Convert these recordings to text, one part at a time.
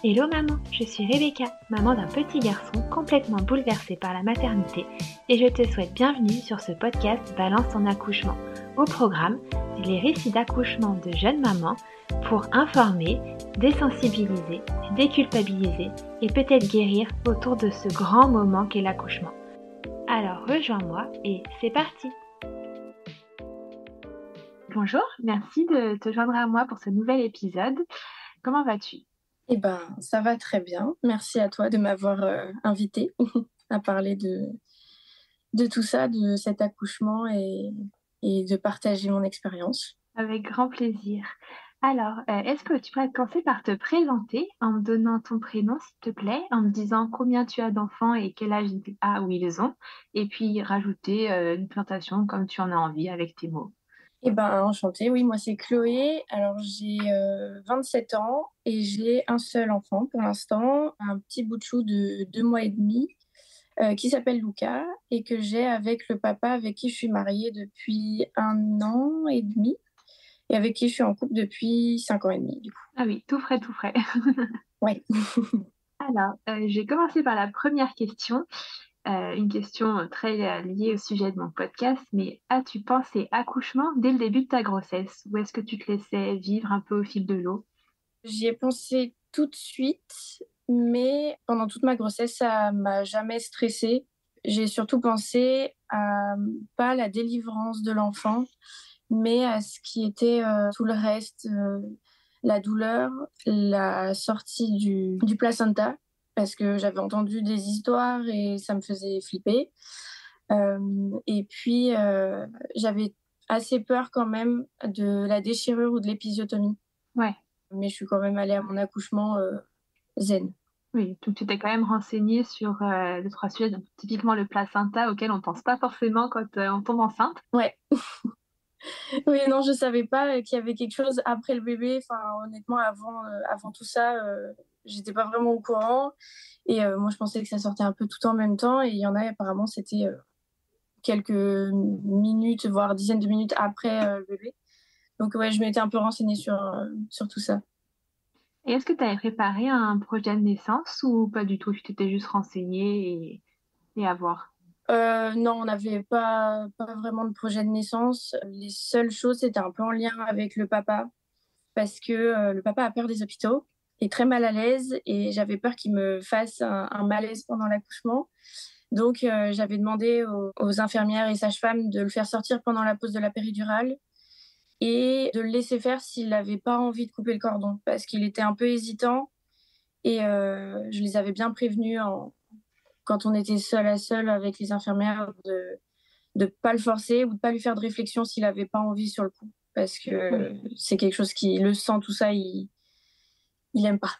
Hello maman, je suis Rebecca, maman d'un petit garçon complètement bouleversé par la maternité et je te souhaite bienvenue sur ce podcast Balance ton accouchement. Au programme, les récits d'accouchement de jeunes mamans pour informer, désensibiliser, déculpabiliser et peut-être guérir autour de ce grand moment qu'est l'accouchement. Alors rejoins-moi et c'est parti! Bonjour, merci de te joindre à moi pour ce nouvel épisode. Comment vas-tu? Eh ben, ça va très bien. Merci à toi de m'avoir invitée à parler de tout ça, de cet accouchement et de partager mon expérience. Avec grand plaisir. Alors, est-ce que tu pourrais commencer par te présenter en me donnant ton prénom, s'il te plaît, en me disant combien tu as d'enfants et quel âge ils a ou ils ont, et puis rajouter une présentation comme tu en as envie avec tes mots. Eh ben, enchantée. Oui, moi, c'est Chloé. Alors, j'ai 27 ans et j'ai un seul enfant pour l'instant, un petit bout de chou de 2 mois et demi qui s'appelle Lucas et que j'ai avec le papa avec qui je suis mariée depuis 1 an et demi et avec qui je suis en couple depuis 5 ans et demi, du coup. Ah oui, tout frais, tout frais. Ouais. Alors, je vais commencer par la première question. Une question très liée au sujet de mon podcast, mais as-tu pensé accouchement dès le début de ta grossesse ou est-ce que tu te laissais vivre un peu au fil de l'eau? J'y ai pensé tout de suite, mais pendant toute ma grossesse, ça m'a jamais stressée. J'ai surtout pensé à pas la délivrance de l'enfant, mais à ce qui était tout le reste, la douleur, la sortie du placenta, parce que j'avais entendu des histoires et ça me faisait flipper. Et puis, j'avais assez peur quand même de la déchirure ou de l'épisiotomie. Ouais. Mais je suis quand même allée à mon accouchement zen. Oui, donc tu t'es quand même renseignée sur 2-3 sujets, donc typiquement le placenta auquel on pense pas forcément quand on tombe enceinte. Ouais. Oui, non, je savais pas qu'il y avait quelque chose après le bébé. Enfin, honnêtement, avant tout ça, j'étais pas vraiment au courant. Et moi, je pensais que ça sortait un peu tout en même temps. Et il y en a, apparemment, c'était quelques minutes, voire dizaines de minutes après le bébé. Donc, ouais, je m'étais un peu renseignée sur tout ça. Et est-ce que tu avais préparé un projet de naissance ou pas du tout? Tu t'étais juste renseignée et à voir. Non, on n'avait pas vraiment de projet de naissance. Les seules choses, c'était un peu en lien avec le papa, parce que le papa a peur des hôpitaux, est très mal à l'aise, et j'avais peur qu'il me fasse un malaise pendant l'accouchement. Donc, j'avais demandé aux infirmières et sages-femmes de le faire sortir pendant la pause de la péridurale et de le laisser faire s'il n'avait pas envie de couper le cordon, parce qu'il était un peu hésitant. Et je les avais bien prévenus quand on était seul à seul avec les infirmières de pas le forcer ou de pas lui faire de réflexion s'il avait pas envie sur le coup, parce que Oui. c'est quelque chose qui le sent, tout ça, il aime pas.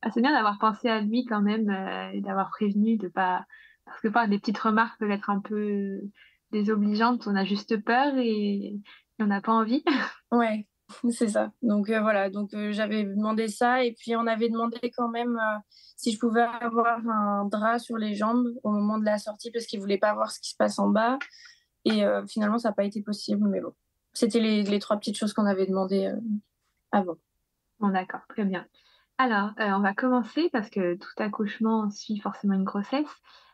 Ah, c'est bien d'avoir pensé à lui quand même et d'avoir prévenu de pas. Parce que des petites remarques peuvent être un peu désobligeantes, on a juste peur et on n'a pas envie. Ouais, c'est ça. Donc voilà, donc j'avais demandé ça et puis on avait demandé quand même si je pouvais avoir un drap sur les jambes au moment de la sortie parce qu'il voulait pas voir ce qui se passe en bas et finalement ça n'a pas été possible, mais bon, c'était les trois petites choses qu'on avait demandé avant. Bon, d'accord, très bien. Alors, on va commencer parce que tout accouchement suit forcément une grossesse.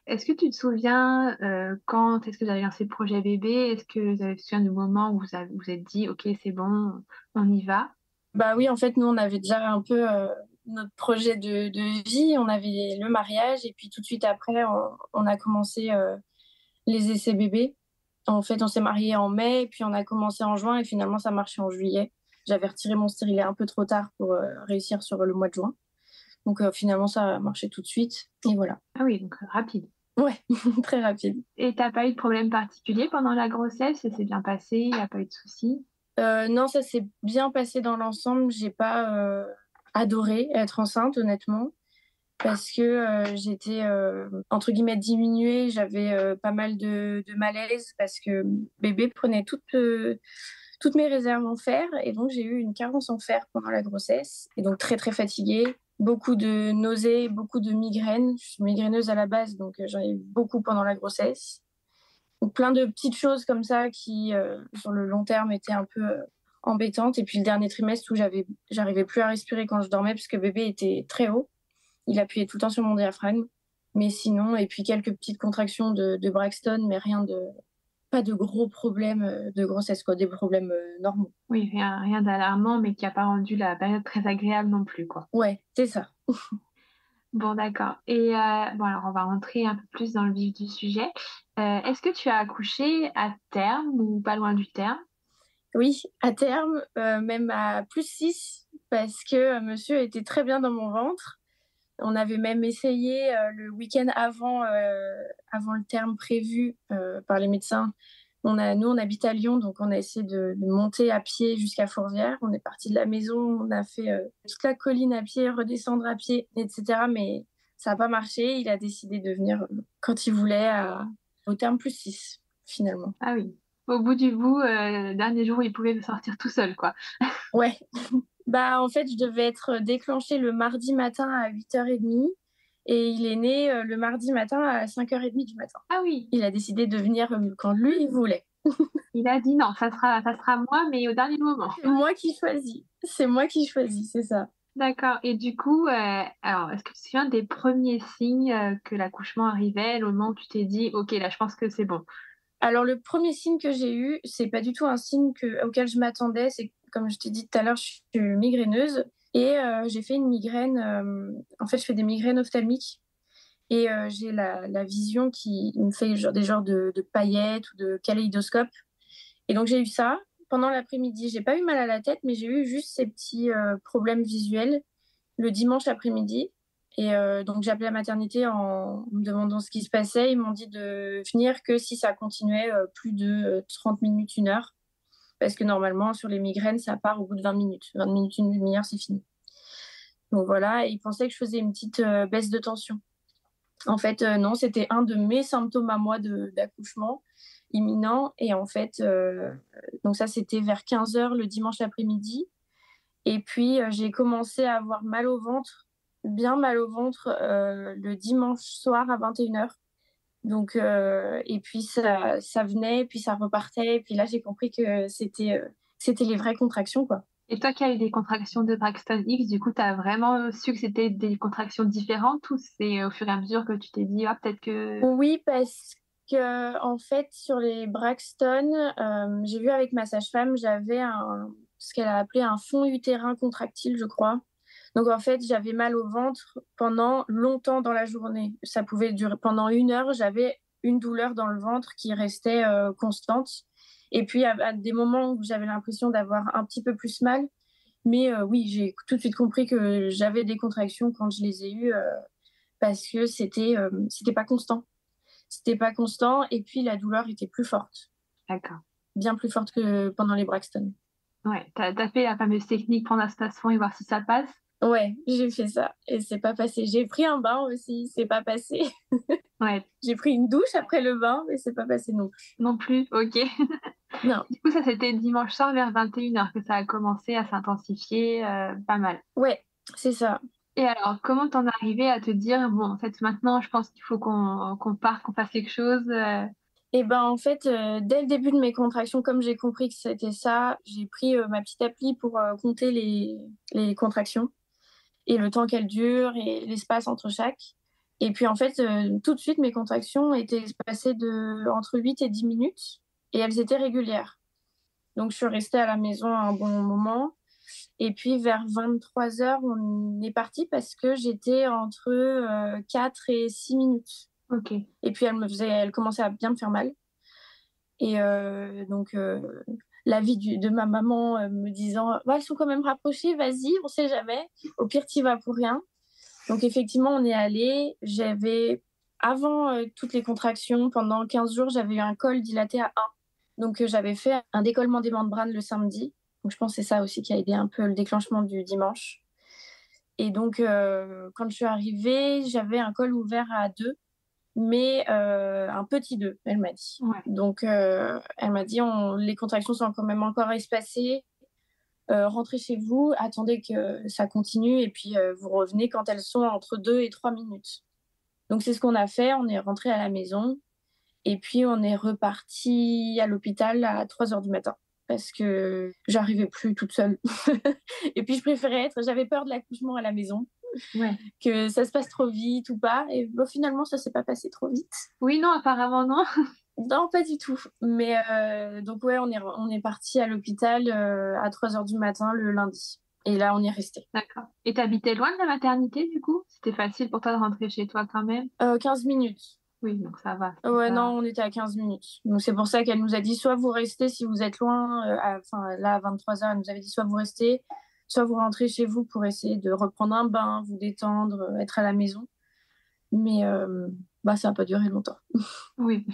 Est-ce que tu te souviens quand est-ce que vous avez lancé le projet bébé? Est-ce que vous avez souviens du moment où vous êtes dit, OK, c'est bon, on y va? Bah oui, en fait, nous, on avait déjà un peu notre projet de vie. On avait le mariage et puis tout de suite après, on a commencé les essais bébés. En fait, on s'est mariés en mai et puis on a commencé en juin et finalement, ça marchait en juillet. J'avais retiré mon stérilet un peu trop tard pour réussir sur le mois de juin. Donc finalement, ça a marché tout de suite. Et voilà. Ah oui, donc rapide. Ouais, très rapide. Et t'as pas eu de problème particulier pendant la grossesse? Ça s'est bien passé? Il n'y a pas eu de soucis? Non, ça s'est bien passé dans l'ensemble. J'ai pas adoré être enceinte, honnêtement, parce que j'étais entre guillemets diminuée, j'avais pas mal de malaise parce que bébé prenait toutes mes réserves en fer et donc j'ai eu une carence en fer pendant la grossesse et donc très très fatiguée, beaucoup de nausées, beaucoup de migraines. Je suis migraineuse à la base donc j'en ai eu beaucoup pendant la grossesse. Donc plein de petites choses comme ça qui sur le long terme étaient un peu embêtante. Et puis le dernier trimestre où j'arrivais plus à respirer quand je dormais parce que bébé était très haut. Il appuyait tout le temps sur mon diaphragme. Mais sinon, et puis quelques petites contractions de Braxton, mais pas de gros problèmes de grossesse, quoi, des problèmes normaux. Oui, rien d'alarmant, mais qui n'a pas rendu la période très agréable non plus, quoi. Ouais, c'est ça. Bon, d'accord. Et bon, alors on va rentrer un peu plus dans le vif du sujet. Est-ce que tu as accouché à terme ou pas loin du terme? Oui, à terme, même à +6, parce que monsieur était très bien dans mon ventre. On avait même essayé le week-end avant le terme prévu par les médecins. Nous, on habite à Lyon, donc on a essayé de monter à pied jusqu'à Fourvière. On est parti de la maison, on a fait toute la colline à pied, redescendre à pied, etc. Mais ça n'a pas marché. Il a décidé de venir quand il voulait au terme +6, finalement. Ah oui. Au bout du bout, dernier jour où il pouvait sortir tout seul, quoi. Ouais. Bah, en fait, je devais être déclenchée le mardi matin à 8h30 et il est né le mardi matin à 5h30 du matin. Ah oui. Il a décidé de venir quand lui, il voulait. Il a dit non, ça sera moi, mais au dernier moment. C'est moi qui choisis. C'est moi qui choisis, c'est ça. D'accord. Et du coup, alors, est-ce que tu te souviens des premiers signes que l'accouchement arrivait, le moment où tu t'es dit, OK, là, je pense que c'est bon? Alors, le premier signe que j'ai eu, c'est pas du tout un signe auquel je m'attendais. C'est comme je t'ai dit tout à l'heure, je suis migraineuse et j'ai fait une migraine. En fait, je fais des migraines ophtalmiques et j'ai la vision qui me fait des genres de paillettes ou de kaléidoscope. Et donc, j'ai eu ça pendant l'après-midi. J'ai pas eu mal à la tête, mais j'ai eu juste ces petits problèmes visuels le dimanche après-midi. Et donc, j'ai appelé la maternité en me demandant ce qui se passait. Ils m'ont dit de venir que si ça continuait plus de 30 minutes, 1 heure. Parce que normalement, sur les migraines, ça part au bout de 20 minutes. 20 minutes, une demi-heure, c'est fini. Donc voilà, et ils pensaient que je faisais une petite baisse de tension. En fait, non, c'était un de mes symptômes à moi d'accouchement imminent. Et en fait, donc ça, c'était vers 15h le dimanche après-midi. Et puis, j'ai commencé à avoir mal au ventre, bien mal au ventre, le dimanche soir à 21h. Donc, et puis, ça venait, puis ça repartait. Et puis là, j'ai compris que c'était les vraies contractions, quoi. Et toi qui as eu des contractions de Braxton X, du coup, tu as vraiment su que c'était des contractions différentes ou c'est au fur et à mesure que tu t'es dit, ah, peut-être que... Oui, parce que en fait, sur les Braxton, j'ai vu avec ma sage-femme, j'avais ce qu'elle a appelé un fond utérin contractile, je crois. Donc en fait, j'avais mal au ventre pendant longtemps dans la journée. Ça pouvait durer pendant 1 heure, j'avais une douleur dans le ventre qui restait constante. Et puis à des moments où j'avais l'impression d'avoir un petit peu plus mal. Mais oui, j'ai tout de suite compris que j'avais des contractions quand je les ai eues parce que c'était pas constant. C'était pas constant et puis la douleur était plus forte, D'accord. bien plus forte que pendant les Braxton. Ouais, t'as fait la fameuse technique prendre un station et voir si ça passe? Ouais, j'ai fait ça et c'est pas passé. J'ai pris un bain aussi, c'est pas passé. Ouais, J'ai pris une douche après le bain, mais c'est pas passé non plus. non plus, ok. Non, Du coup, ça, c'était dimanche soir vers 21h que ça a commencé à s'intensifier pas mal. ouais, c'est ça. Et alors, comment t'en es arrivé à te dire, bon, en fait, maintenant, je pense qu'il faut qu'on parte, qu'on fasse quelque chose. Et ben en fait, dès le début de mes contractions, comme j'ai compris que c'était ça, j'ai pris ma petite appli pour compter les contractions et le temps qu'elles durent et l'espace entre chaque. Et puis en fait, tout de suite, mes contractions étaient espacées de entre 8 et 10 minutes et elles étaient régulières. Donc je suis restée à la maison un bon moment. Et puis vers 23h, on est parti parce que j'étais entre 4 et 6 minutes. Ok. Et puis elle commençait à bien me faire mal. Et donc l'avis de ma maman me disant bah, elles sont quand même rapprochées, vas-y, on sait jamais. Au pire, t'y vas pour rien. Donc effectivement, on est allé. J'avais, avant toutes les contractions, pendant 15 jours, j'avais eu un col dilaté à 1. Donc j'avais fait un décollement des membranes le samedi. Donc je pense que c'est ça aussi qui a aidé un peu le déclenchement du dimanche. Et donc quand je suis arrivée, j'avais un col ouvert à 2, mais un petit 2, elle m'a dit. Ouais. Donc elle m'a dit les contractions sont quand même encore espacées. Rentrez chez vous, attendez que ça continue et puis vous revenez quand elles sont entre 2 et 3 minutes. Donc c'est ce qu'on a fait, on est rentré à la maison et puis on est reparti à l'hôpital à 3h du matin. parce que j'arrivais plus toute seule. Et puis j'avais peur de l'accouchement à la maison, Ouais. que ça se passe trop vite ou pas. Et bon, finalement, ça s'est pas passé trop vite. Oui, non, apparemment non. Non, pas du tout. Mais donc ouais, on est parti à l'hôpital à 3 heures du matin le lundi. Et là, on y est resté. D'accord. Et t'habitais loin de la maternité, du coup? C'était facile pour toi de rentrer chez toi quand même? 15 minutes. Oui, donc ça va. C'est Ouais, non, pas... on était à 15 minutes. Donc c'est pour ça qu'elle nous a dit soit vous restez si vous êtes loin, enfin là à 23 heures, elle nous avait dit soit vous restez, soit vous rentrez chez vous pour essayer de reprendre un bain, vous détendre, être à la maison. Mais bah ça n'a pas duré longtemps. Oui.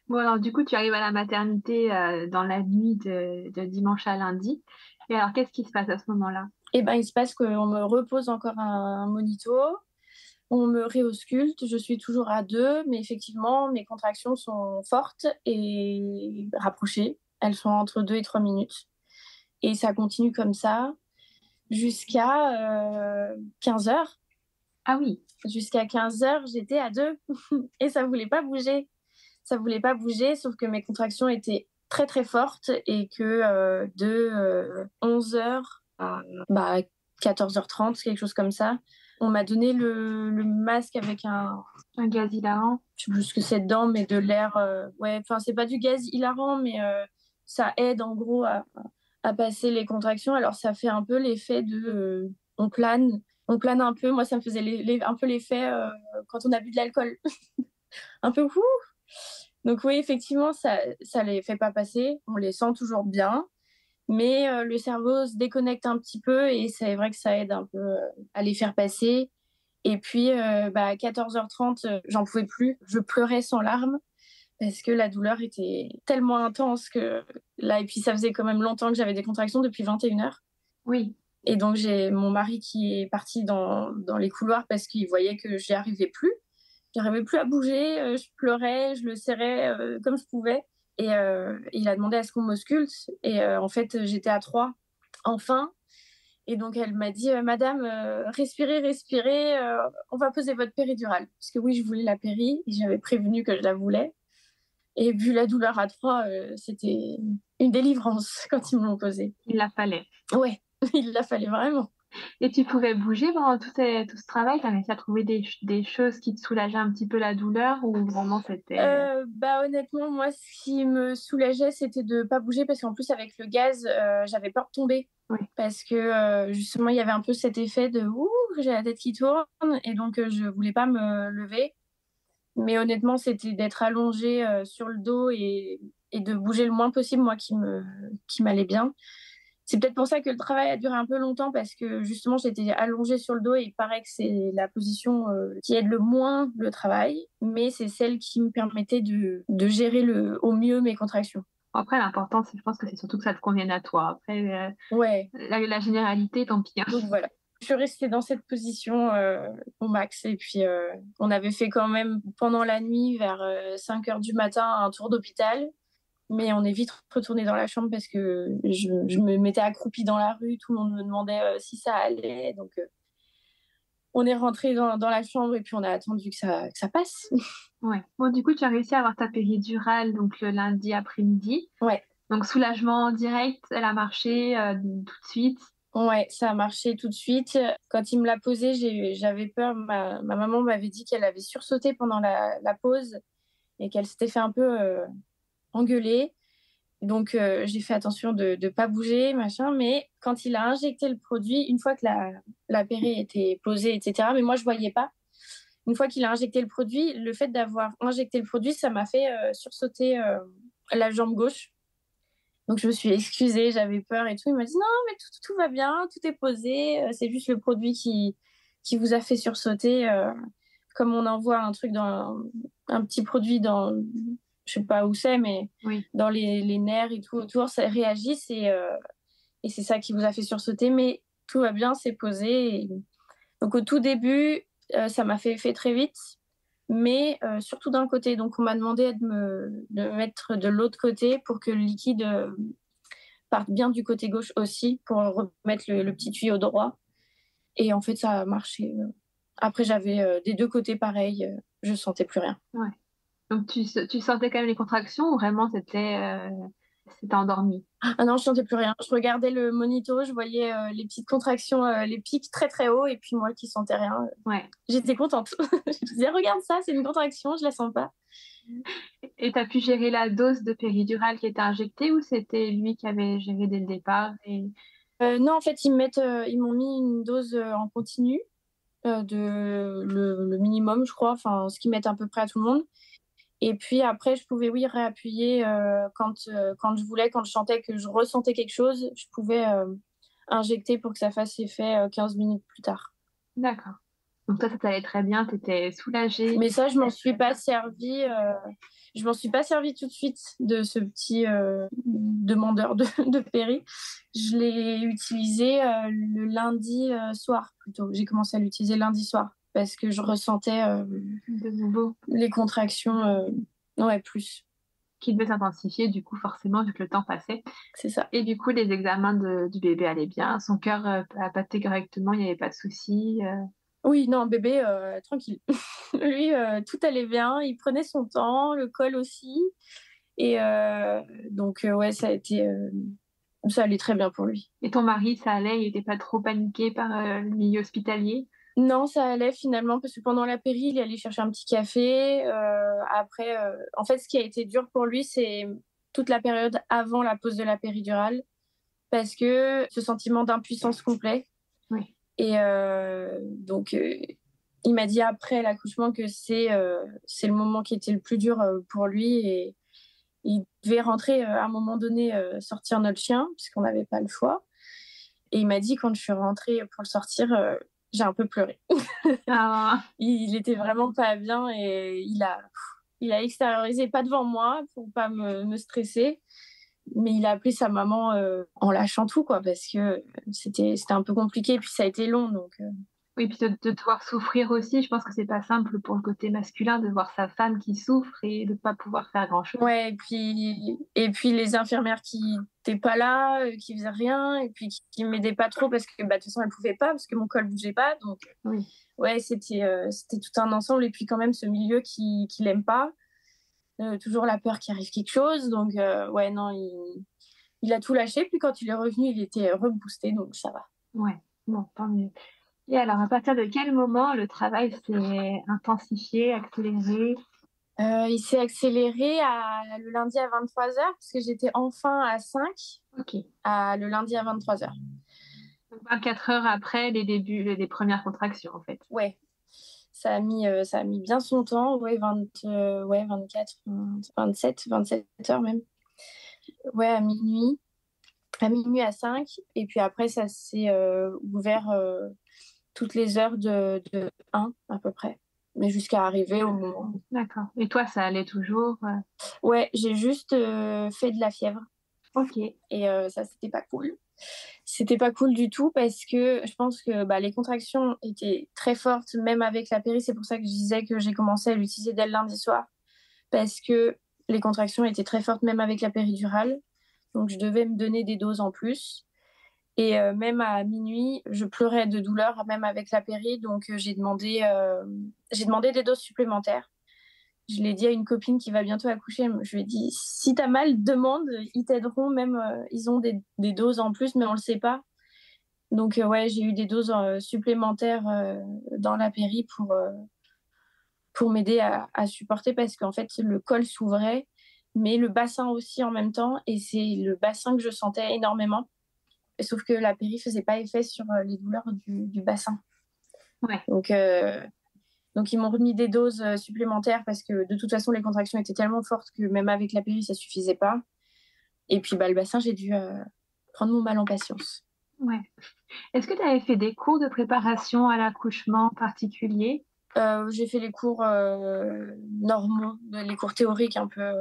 Bon, alors du coup, tu arrives à la maternité dans la nuit de dimanche à lundi. Et alors, qu'est-ce qui se passe à ce moment-là? Et ben il se passe qu'on me repose encore un monito, on me réausculte, je suis toujours à 2, mais effectivement mes contractions sont fortes et rapprochées. Elles sont entre 2 et 3 minutes. Et ça continue comme ça jusqu'à 15 heures. Ah oui, Jusqu'à 15 heures, j'étais à 2 et ça voulait pas bouger. Ça voulait pas bouger, sauf que mes contractions étaient très très fortes et que de 11 heures à 14h30, quelque chose comme ça, on m'a donné le masque avec un gaz hilarant. je sais plus ce que c'est dedans, mais de l'air. Ouais, enfin, c'est pas du gaz hilarant, mais ça aide en gros à passer les contractions. Alors, ça fait un peu l'effet de. On plane. On plane un peu. Moi, ça me faisait un peu l'effet quand on a bu de l'alcool. Un peu ouh. Donc, oui, effectivement, ça les fait pas passer. On les sent toujours bien. Mais le cerveau se déconnecte un petit peu et c'est vrai que ça aide un peu à les faire passer. Et puis, à 14h30, j'en pouvais plus. Je pleurais sans larmes parce que la douleur était tellement intense que là, et puis ça faisait quand même longtemps que j'avais des contractions depuis 21 heures. Oui, Et donc, j'ai mon mari qui est parti dans les couloirs parce qu'il voyait que j'y arrivais plus. J'arrivais plus à bouger, je pleurais, je le serrais comme je pouvais. Et il a demandé à ce qu'on m'ausculte. Et en fait, j'étais à 3, enfin. Et donc, elle m'a dit, Madame, respirez, respirez, on va poser votre péridurale. Parce que oui, je voulais la péri, et j'avais prévenu que je la voulais. Et vu la douleur à 3, c'était une délivrance quand ils me l'ont posée. il la fallait. Ouais, il la fallait vraiment. Et tu pouvais bouger pendant tout ce travail? Tu as réussi à trouver des choses qui te soulageaient un petit peu la douleur ou vraiment c'était... Honnêtement, moi, ce qui me soulageait, c'était de pas bouger parce qu'en plus, avec le gaz, j'avais peur de tomber. Oui, Parce que justement, il y avait un peu cet effet de ouh, j'ai la tête qui tourne et donc je voulais pas me lever. Mais honnêtement, c'était d'être allongée sur le dos et de bouger le moins possible, moi, qui m'allait bien. C'est peut-être pour ça que le travail a duré un peu longtemps parce que justement, j'étais allongée sur le dos et il paraît que c'est la position qui aide le moins le travail, mais c'est celle qui me permettait de gérer au mieux mes contractions. après, l'important, je pense que c'est surtout que ça te convienne à toi. Après, Ouais, la généralité, tant pis, hein. donc voilà. Je suis restée dans cette position au max. Et puis, on avait fait quand même pendant la nuit, vers 5 heures du matin, un tour d'hôpital. Mais on est vite retourné dans la chambre parce que je me mettais accroupie dans la rue. Tout le monde me demandait si ça allait. Donc, on est rentré dans la chambre et puis on a attendu que ça passe. Ouais. Bon, du coup, tu as réussi à avoir ta péridurale donc le lundi après-midi. Ouais, Donc, soulagement direct, elle a marché tout de suite. ouais, ça a marché tout de suite. Quand il me l'a posée, j'avais peur. Ma maman m'avait dit qu'elle avait sursauté pendant la pause et qu'elle s'était fait un peu engueuler. Donc, j'ai fait attention de ne pas bouger, machin. Mais quand il a injecté le produit, une fois que la péri était posée, etc., mais moi, je voyais pas. Une fois qu'il a injecté le produit, le fait d'avoir injecté le produit, ça m'a fait sursauter la jambe gauche. Donc, je me suis excusée, j'avais peur et tout. Il m'a dit non, mais tout va bien, tout est posé. C'est juste le produit qui vous a fait sursauter. Comme on envoie un truc un petit produit dans, je sais pas où c'est, mais Oui. dans les nerfs et tout autour, ça réagit et c'est ça qui vous a fait sursauter. Mais tout va bien, c'est posé. Donc, au tout début, ça m'a fait effet très vite, mais surtout d'un côté. Donc, on m'a demandé de me mettre de l'autre côté pour que le liquide parte bien du côté gauche aussi, pour remettre le petit tuyau droit. Et en fait, ça a marché. Après, j'avais des deux côtés pareil, je sentais plus rien. Ouais. Donc, tu sentais quand même les contractions ou vraiment c'était s'était endormi. Ah non, je sentais plus rien. Je regardais le monito, je voyais les petites contractions, les pics très très hauts, et puis moi qui sentais rien. Ouais. J'étais contente. Je disais, regarde ça, c'est une contraction, je la sens pas. Et tu as pu gérer la dose de péridurale qui était injectée ou c'était lui qui avait géré dès le départ et... Non, en fait, ils m'ont mis une dose en continu, le minimum, je crois, enfin, ce qu'ils mettent à peu près à tout le monde. Et puis après, je pouvais, oui, réappuyer quand je voulais, quand je sentais que je ressentais quelque chose, je pouvais injecter pour que ça fasse effet 15 minutes plus tard. D'accord. Donc toi, ça t'allait très bien, tu étais soulagée. Mais ça, je m'en suis pas servi. Je m'en suis pas servi tout de suite de ce petit demandeur de péri. Je l'ai utilisé le lundi soir plutôt. J'ai commencé à l'utiliser lundi soir parce que je ressentais De nouveau. les contractions, ouais, plus. Qui devait s'intensifier, du coup, forcément, vu que le temps passait. C'est ça. Et du coup, les examens du bébé allaient bien. Son cœur a battu correctement, il n'y avait pas de soucis. Oui, non, bébé, tranquille. Lui, tout allait bien. Il prenait son temps, le col aussi. Et donc, ouais, ça allait très bien pour lui. Et ton mari, ça allait, il n'était pas trop paniqué par le milieu hospitalier? Non, ça allait finalement parce que pendant la péri, il est allé chercher un petit café. Après, en fait, ce qui a été dur pour lui, c'est toute la période avant la pause de la péridurale parce que ce sentiment d'impuissance complet. Oui. Et donc, il m'a dit après l'accouchement que c'est le moment qui était le plus dur pour lui et il devait rentrer à un moment donné, sortir notre chien puisqu'on n'avait pas le choix. Et il m'a dit quand je suis rentrée pour le sortir, j'ai un peu pleuré. Ah, Il était vraiment pas bien et il a extériorisé, pas devant moi pour pas me stresser, mais il a appelé sa maman en lâchant tout, quoi, parce que c'était un peu compliqué, puis ça a été long, donc... oui, puis de devoir souffrir aussi, je pense que c'est pas simple pour le côté masculin de voir sa femme qui souffre et de ne pas pouvoir faire grand-chose. Ouais, et puis les infirmières qui n'étaient pas là, qui faisaient rien, et puis qui m'aidaient pas trop parce que bah, de toute façon elles pouvaient pas, parce que mon col bougeait pas, donc Oui. ouais, c'était tout un ensemble, et puis quand même ce milieu qui l'aime pas, toujours la peur qu'il arrive quelque chose, donc ouais, non, il a tout lâché, puis quand il est revenu, il était reboosté, donc ça va. Ouais, bon, tant mieux. Et alors, à partir de quel moment le travail s'est intensifié, accéléré? Il s'est accéléré le lundi à 23h, parce que j'étais enfin à 5, Ok. le lundi à 23h. Donc 24 heures après les débuts, les premières contractions, en fait. Ouais, ça a mis bien son temps, ouais, 24, 27 heures même. Ouais, à minuit à 5. Et puis après, ça s'est ouvert toutes les heures de 1 à peu près, mais jusqu'à arriver au moment. D'accord. Et toi, ça allait toujours? Ouais, j'ai juste fait de la fièvre. Ok. Et ça, c'était pas cool. C'était pas cool du tout parce que je pense que bah, les contractions étaient très fortes, même avec la péri. C'est pour ça que je disais que j'ai commencé à l'utiliser dès le lundi soir. Parce que les contractions étaient très fortes, même avec la péridurale. Donc, je devais me donner des doses en plus. Et même à minuit, je pleurais de douleur, même avec la péri. Donc, j'ai demandé des doses supplémentaires. Je l'ai dit à une copine qui va bientôt accoucher. Je lui ai dit, si t'as mal, demande, ils t'aideront. Même, ils ont des doses en plus, mais on le sait pas. Donc, ouais, j'ai eu des doses supplémentaires dans la péri pour m'aider à supporter parce qu'en fait, le col s'ouvrait, mais le bassin aussi en même temps. Et c'est le bassin que je sentais énormément. Sauf que la péri faisait pas effet sur les douleurs du bassin. Ouais. Donc, ils m'ont remis des doses supplémentaires parce que de toute façon, les contractions étaient tellement fortes que même avec la péri, ça suffisait pas. Et puis, bah, le bassin, j'ai dû prendre mon mal en patience. Ouais. Est-ce que tu avais fait des cours de préparation à l'accouchement particuliers? J'ai fait les cours normaux, les cours théoriques, un peu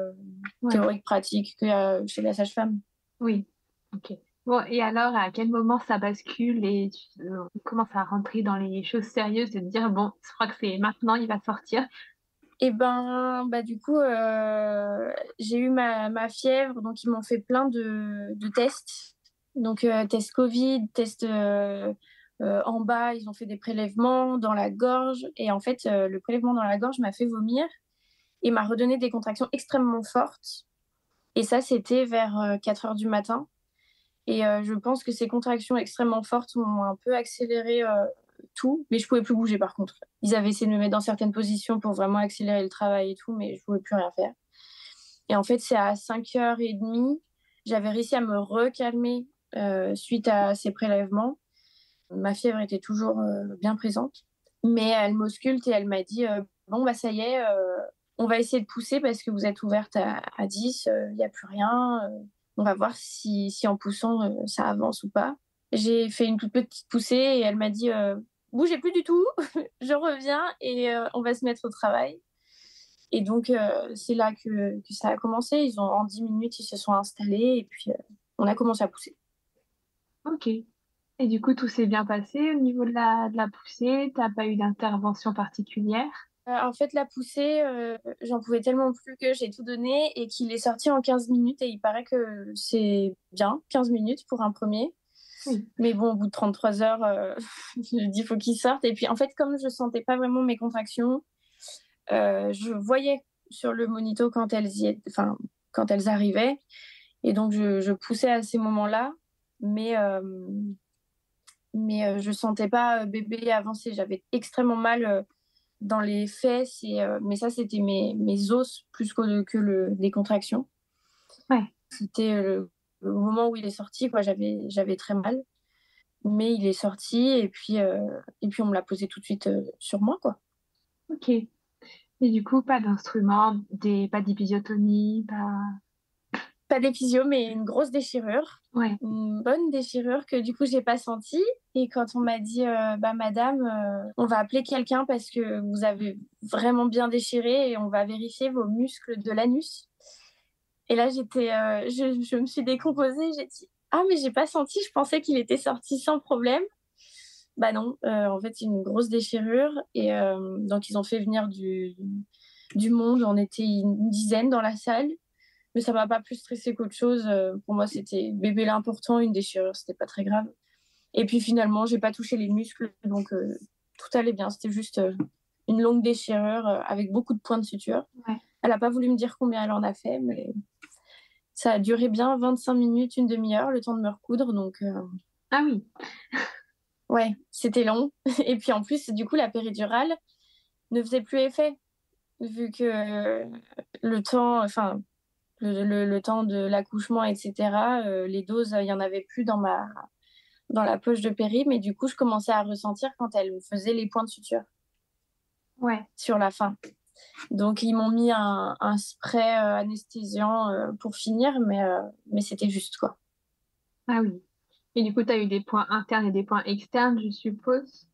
Ouais. théoriques pratiques que chez la sage-femme. Oui. Ok. Bon, et alors, à quel moment ça bascule et on commence à rentrer dans les choses sérieuses de dire, bon, je crois que c'est maintenant, il va sortir. Et ben, bah, du coup, j'ai eu ma fièvre, donc ils m'ont fait plein de tests. Donc, test Covid, test en bas, ils ont fait des prélèvements dans la gorge. Et en fait, le prélèvement dans la gorge m'a fait vomir et m'a redonné des contractions extrêmement fortes. Et ça, c'était vers 4 heures du matin. Et je pense que ces contractions extrêmement fortes ont un peu accéléré tout, mais je pouvais plus bouger par contre. Ils avaient essayé de me mettre dans certaines positions pour vraiment accélérer le travail et tout, mais je pouvais plus rien faire. Et en fait, c'est à 5h30, j'avais réussi à me recalmer suite à ces prélèvements. Ma fièvre était toujours bien présente, mais elle m'ausculte et elle m'a dit bon, bah ça y est, on va essayer de pousser parce que vous êtes ouverte à 10, il n'y a plus rien. On va voir si en poussant, ça avance ou pas. J'ai fait une toute petite poussée et elle m'a dit bougez plus du tout, je reviens et on va se mettre au travail. Et donc, c'est là que ça a commencé. En 10 minutes, ils se sont installés et puis on a commencé à pousser. Ok. Et du coup, tout s'est bien passé au niveau de la poussée? T'as pas eu d'intervention particulière? En fait, la poussée, j'en pouvais tellement plus que j'ai tout donné et qu'il est sorti en 15 minutes et il paraît que c'est bien, 15 minutes pour un premier. Oui. Mais bon, au bout de 33 heures, je dis faut qu'il sorte. Et puis, en fait, comme je sentais pas vraiment mes contractions, je voyais sur le monito quand elles arrivaient. Et donc, je poussais à ces moments-là. Mais, je sentais pas bébé avancer. J'avais extrêmement mal dans les fesses. Mais ça, c'était mes os plus les contractions. Ouais. C'était le moment où il est sorti, quoi. J'avais très mal. Mais il est sorti et puis on me l'a posé tout de suite sur moi, quoi. Ok. Et du coup, pas d'instrument, pas d'épisiotomie, pas... Pas d'épisio, mais une grosse déchirure. Ouais. Une bonne déchirure que du coup, j'ai pas sentie. Et quand on m'a dit, bah, madame, on va appeler quelqu'un parce que vous avez vraiment bien déchiré et on va vérifier vos muscles de l'anus. Et là, je me suis décomposée. J'ai dit, ah, mais j'ai pas senti. Je pensais qu'il était sorti sans problème. Bah non, en fait, c'est une grosse déchirure. Et donc, ils ont fait venir du monde. On était une dizaine dans la salle. Mais ça m'a pas plus stressé qu'autre chose. Pour moi, c'était bébé l'important, une déchirure, c'était pas très grave. Et puis finalement, j'ai pas touché les muscles, donc tout allait bien. C'était juste une longue déchirure avec beaucoup de points de suture. Ouais. Elle a pas voulu me dire combien elle en a fait, mais ça a duré bien 25 minutes, une demi-heure, le temps de me recoudre. Donc Ah oui. ouais, c'était long. Et puis en plus, du coup, la péridurale ne faisait plus effet, vu que le temps, enfin, le temps de l'accouchement, etc., les doses, il y en avait plus dans la poche de péri, mais du coup, je commençais à ressentir quand elle me faisait les points de suture Ouais. sur la fin. Donc, ils m'ont mis un spray anesthésiant pour finir, mais c'était juste, quoi. Ah oui. Et du coup, tu as eu des points internes et des points externes, je suppose.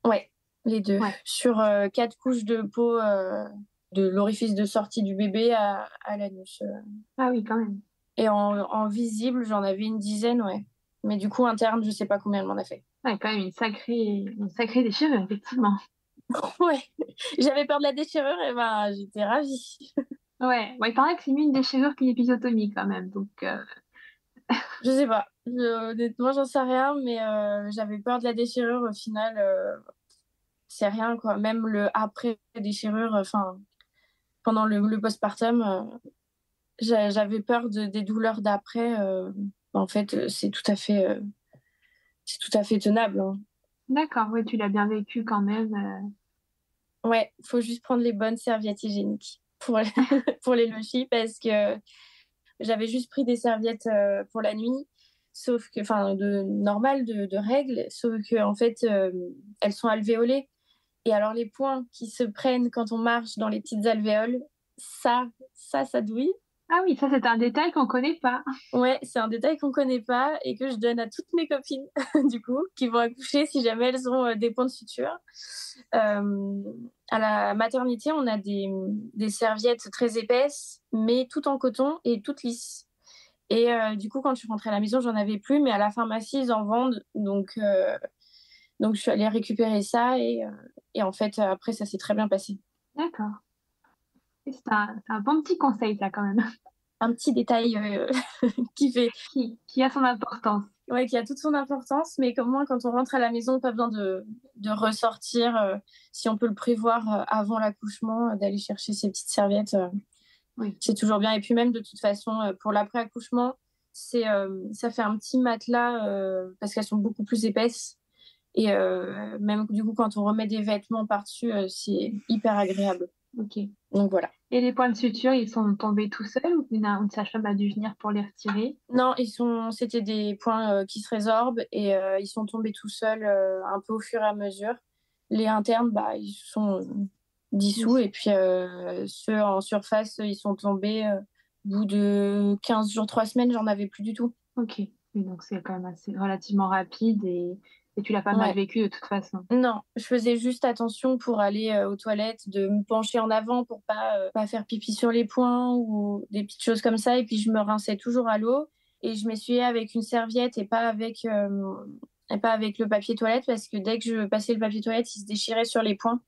Ouais, les deux. Ouais. Sur 4 couches de peau de l'orifice de sortie du bébé à l'anus. Ah oui, quand même. Et en visible, j'en avais une dizaine, ouais. Mais du coup, interne, je sais pas combien elle m'en a fait. Ouais, quand même une sacrée déchirure, effectivement. Ouais, j'avais peur de la déchirure et ben j'étais ravie. Ouais. Ouais, il paraît que c'est mieux une déchirure qu'une épisiotomie, quand même. Donc, Je sais pas, honnêtement j'en sais rien, mais j'avais peur de la déchirure. Au final, c'est rien quoi. Même le après déchirure, enfin pendant le postpartum, j'avais peur des douleurs d'après. En fait, c'est tout à fait tenable, hein. d'accord, ouais, tu l'as bien vécu quand même. Ouais, faut juste prendre les bonnes serviettes hygiéniques pour pour les lochis parce que j'avais juste pris des serviettes pour la nuit, sauf que, enfin, de normal, de règles, sauf que en fait, elles sont alvéolées. Et alors les points qui se prennent quand on marche dans les petites alvéoles, ça douille. Ah oui, ça, c'est un détail qu'on connaît pas. Ouais, c'est un détail qu'on connaît pas et que je donne à toutes mes copines, du coup, qui vont accoucher si jamais elles ont des points de suture. Euh, à la maternité, on a des serviettes très épaisses, mais toutes en coton et toutes lisses. Et du coup, quand je suis rentrée à la maison, j'en avais plus, mais à la pharmacie, ils en vendent. Donc je suis allée récupérer ça et en fait, après, ça s'est très bien passé. D'accord. Et c'est un bon petit conseil, ça, quand même, Un petit détail qui fait, qui a son importance. ouais, qui a toute son importance, mais comme moi, quand on rentre à la maison, pas besoin de ressortir, si on peut le prévoir avant l'accouchement, d'aller chercher ces petites serviettes. Oui. C'est toujours bien. Et puis même de toute façon, pour l'après-accouchement, ça fait un petit matelas parce qu'elles sont beaucoup plus épaisses. Et même du coup, quand on remet des vêtements par-dessus, c'est hyper agréable. Ok. Donc voilà. Et les points de suture, ils sont tombés tout seuls ou une sage-femme a dû venir pour les retirer? Non, c'était des points qui se résorbent et ils sont tombés tout seuls un peu au fur et à mesure. Les internes, bah, ils sont dissous Oui. et puis ceux en surface, ils sont tombés au bout de 15 jours, 3 semaines, j'en avais plus du tout. Ok. Oui, donc c'est quand même assez relativement rapide et tu l'as pas mal Ouais. vécu de toute façon. Non, je faisais juste attention pour aller aux toilettes, de me pencher en avant pour pas faire pipi sur les poings ou des petites choses comme ça. Et puis je me rinçais toujours à l'eau et je m'essuyais avec une serviette et pas avec le papier toilette parce que dès que je passais le papier toilette, il se déchirait sur les poings.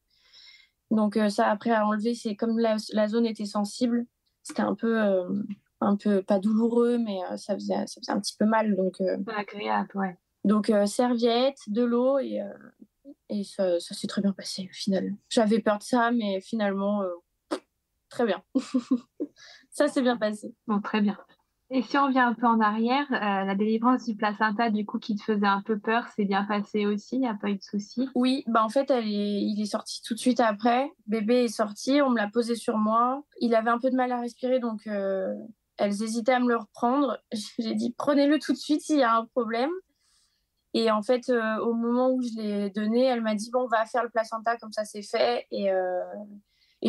Donc ça après à enlever, c'est comme la zone était sensible, c'était un peu pas douloureux, mais ça faisait un petit peu mal. Pas agréable, ouais. Donc serviette, de l'eau et ça s'est très bien passé au final. J'avais peur de ça, mais finalement, très bien. Ça s'est bien passé. Bon, très bien. Et si on revient un peu en arrière, la délivrance du placenta, du coup, qui te faisait un peu peur, c'est bien passé aussi, il n'y a pas eu de souci? Oui, bah en fait, il est sorti tout de suite après. Bébé est sorti, on me l'a posé sur moi. Il avait un peu de mal à respirer, donc elles hésitaient à me le reprendre. J'ai dit, prenez-le tout de suite s'il y a un problème. Et en fait, au moment où je l'ai donné, elle m'a dit, bon, on va faire le placenta, comme ça c'est fait. Et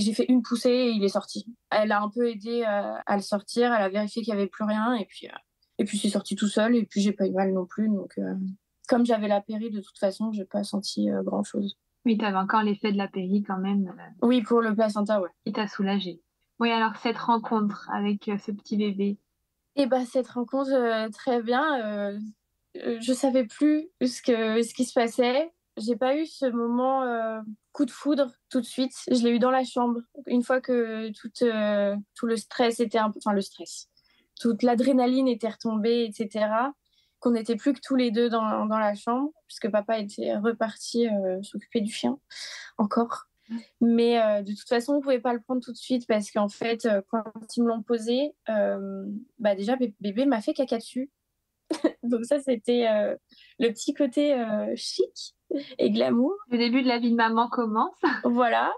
j'ai fait une poussée et il est sorti. Elle a un peu aidé à le sortir, elle a vérifié qu'il n'y avait plus rien et puis c'est sorti tout seul et puis j'ai pas eu mal non plus. Donc comme j'avais la péri, de toute façon, j'ai pas senti grand-chose. Oui, tu avais encore l'effet de la péri quand même, Oui, pour le placenta, ouais. qui t'a soulagé. Oui, alors cette rencontre avec ce petit bébé. Et bah cette rencontre, très bien. Je savais plus ce qui se passait. J'ai pas eu ce moment coup de foudre tout de suite. Je l'ai eu dans la chambre. Une fois que tout le stress était enfin le stress, toute l'adrénaline était retombée, etc. Qu'on n'était plus que tous les deux dans la chambre, puisque papa était reparti s'occuper du chien encore. Mais de toute façon, on pouvait pas le prendre tout de suite parce qu'en fait, quand ils me l'ont posé, bah déjà bébé m'a fait caca dessus. Donc ça, c'était le petit côté chic et glamour. Le début de la vie de maman commence. Voilà.